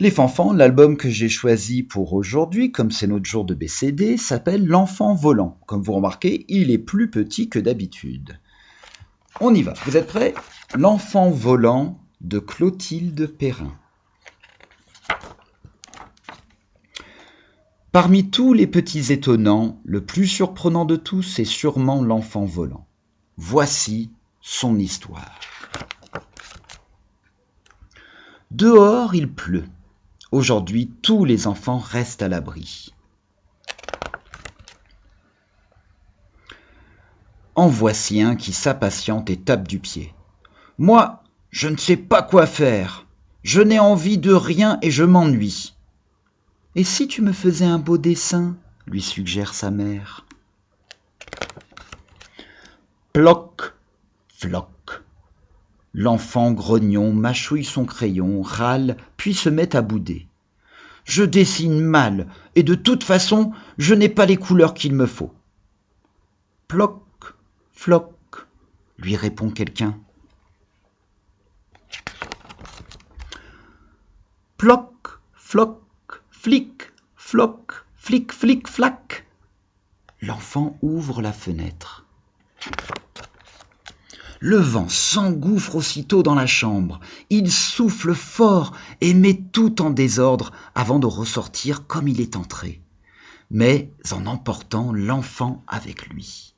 Les fanfans, l'album que j'ai choisi pour aujourd'hui, comme c'est notre jour de BCD, s'appelle L'Enfant Volant. Comme vous remarquez, il est plus petit que d'habitude. On y va, vous êtes prêts? L'Enfant Volant de Clotilde Perrin. Parmi tous les petits étonnants, le plus surprenant de tous est sûrement l'enfant volant. Voici son histoire. Dehors, il pleut. Aujourd'hui, tous les enfants restent à l'abri. En voici un qui s'impatiente et tape du pied. « Moi, je ne sais pas quoi faire. Je n'ai envie de rien et je m'ennuie. » « Et si tu me faisais un beau dessin ?» lui suggère sa mère. Ploc, floc. L'enfant grognon mâchouille son crayon, râle, puis se met à bouder. « Je dessine mal, et de toute façon, je n'ai pas les couleurs qu'il me faut. » Ploc, floc, lui répond quelqu'un. Ploc, floc, flic, floc, flic, flic, flac. L'enfant ouvre la fenêtre. Le vent s'engouffre aussitôt dans la chambre. Il souffle fort et met tout en désordre avant de ressortir comme il est entré, mais en emportant l'enfant avec lui.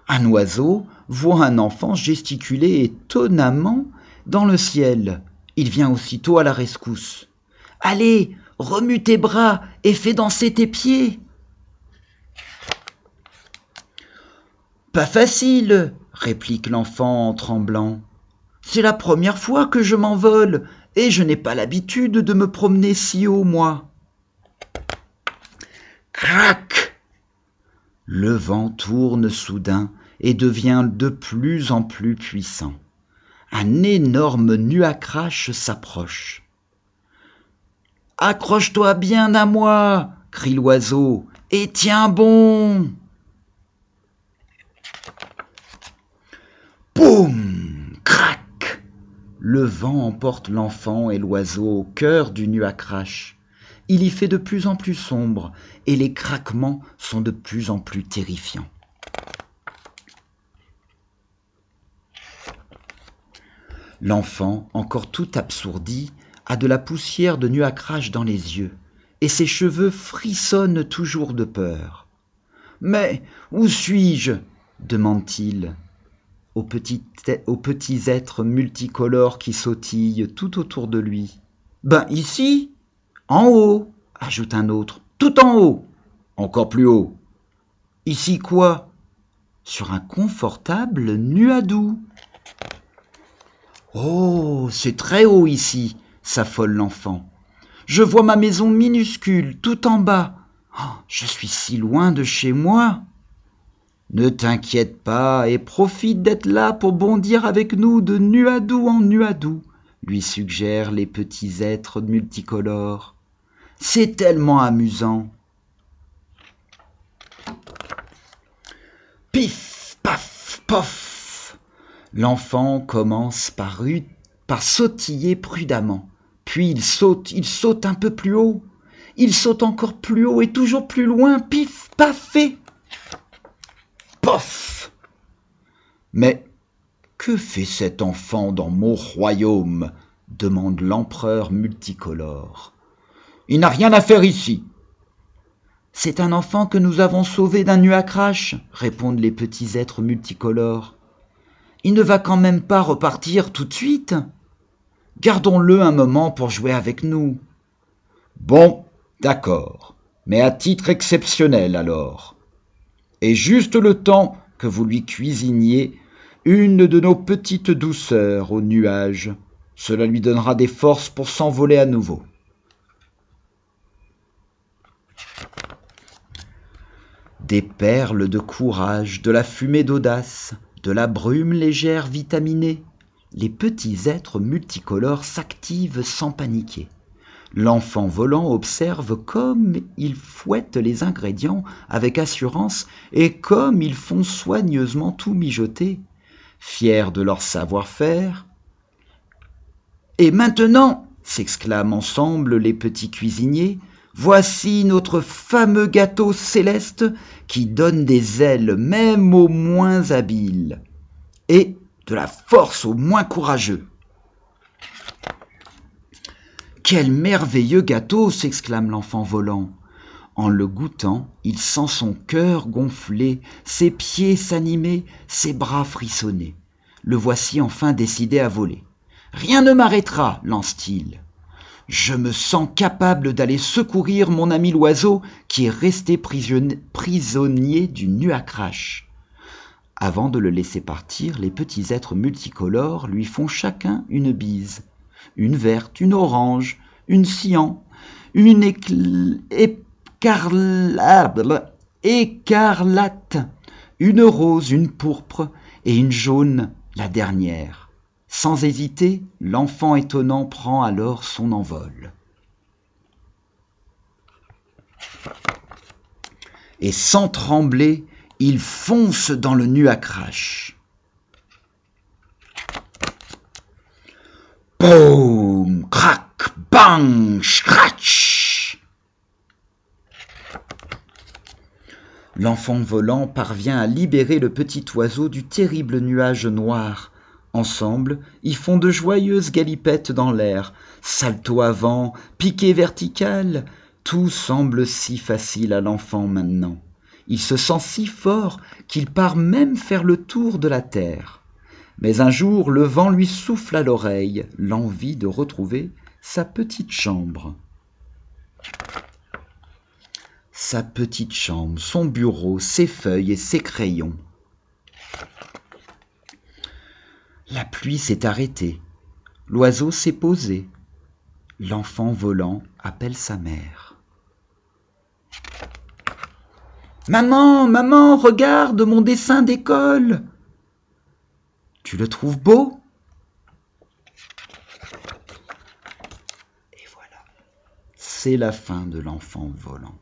Un oiseau voit un enfant gesticuler étonnamment dans le ciel. Il vient aussitôt à la rescousse. « Allez, remue tes bras et fais danser tes pieds !» « Pas facile, » réplique l'enfant en tremblant. « C'est la première fois que je m'envole et je n'ai pas l'habitude de me promener si haut, moi. » Crac ! Le vent tourne soudain et devient de plus en plus puissant. Un énorme nuage s'approche. « Accroche-toi bien à moi !» crie l'oiseau, « et tiens bon !» Boum ! Crac ! Le vent emporte l'enfant et l'oiseau au cœur du nuage. Il y fait de plus en plus sombre et les craquements sont de plus en plus terrifiants. L'enfant, encore tout absourdi, a de la poussière de nuage dans les yeux et ses cheveux frissonnent toujours de peur. « Mais où suis-je » demande-t-il aux petits êtres multicolores qui sautillent tout autour de lui. « Ben ici, en haut » ajoute un autre. « Tout en haut » Encore plus haut. « Ici quoi » Sur un confortable nuadou. « Oh, c'est très haut ici » s'affole l'enfant. « Je vois ma maison minuscule, tout en bas. Oh, je suis si loin de chez moi. » « Ne t'inquiète pas et profite d'être là pour bondir avec nous de nuadou en nuadou, » lui suggèrent les petits êtres multicolores. « C'est tellement amusant. » Pif, paf, pof. L'enfant commence par sautiller prudemment. Puis il saute un peu plus haut. Il saute encore plus haut et toujours plus loin. Pif, paf et... Pof! Mais que fait cet enfant dans mon royaume? Demande l'empereur multicolore. Il n'a rien à faire ici. C'est un enfant que nous avons sauvé d'un nuage, répondent les petits êtres multicolores. Il ne va quand même pas repartir tout de suite. Gardons-le un moment pour jouer avec nous. Bon, d'accord, mais à titre exceptionnel alors. Et juste le temps que vous lui cuisiniez une de nos petites douceurs aux nuages. Cela lui donnera des forces pour s'envoler à nouveau. Des perles de courage, de la fumée d'audace, de la brume légère vitaminée, les petits êtres multicolores s'activent sans paniquer. L'enfant volant observe comme ils fouettent les ingrédients avec assurance et comme ils font soigneusement tout mijoter. Fiers de leur savoir-faire, Et maintenant, s'exclament ensemble les petits cuisiniers, voici notre fameux gâteau céleste qui donne des ailes même aux moins habiles et de la force aux moins courageux. Quel merveilleux gâteau, s'exclame l'enfant volant. En le goûtant, il sent son cœur gonfler, ses pieds s'animer, ses bras frissonner. Le voici enfin décidé à voler. Rien ne m'arrêtera, lance-t-il. Je me sens capable d'aller secourir mon ami l'oiseau qui est resté prisonnier du nuage. Avant de le laisser partir, les petits êtres multicolores lui font chacun une bise. Une verte, une orange, une cyan, une écarlate, une rose, une pourpre et une jaune, la dernière. Sans hésiter, l'enfant étonnant prend alors son envol. Et sans trembler, il fonce dans le nuage. Boum, crac, bang, scratch. L'enfant volant parvient à libérer le petit oiseau du terrible nuage noir. Ensemble, ils font de joyeuses galipettes dans l'air, salto avant, piqué vertical. Tout semble si facile à l'enfant maintenant. Il se sent si fort qu'il part même faire le tour de la terre. Mais un jour, le vent lui souffle à l'oreille l'envie de retrouver sa petite chambre. Sa petite chambre, son bureau, ses feuilles et ses crayons. La pluie s'est arrêtée, l'oiseau s'est posé, l'enfant volant appelle sa mère. « Maman, maman, regarde mon dessin d'école !» Tu le trouves beau ? Et voilà, c'est la fin de l'enfant volant.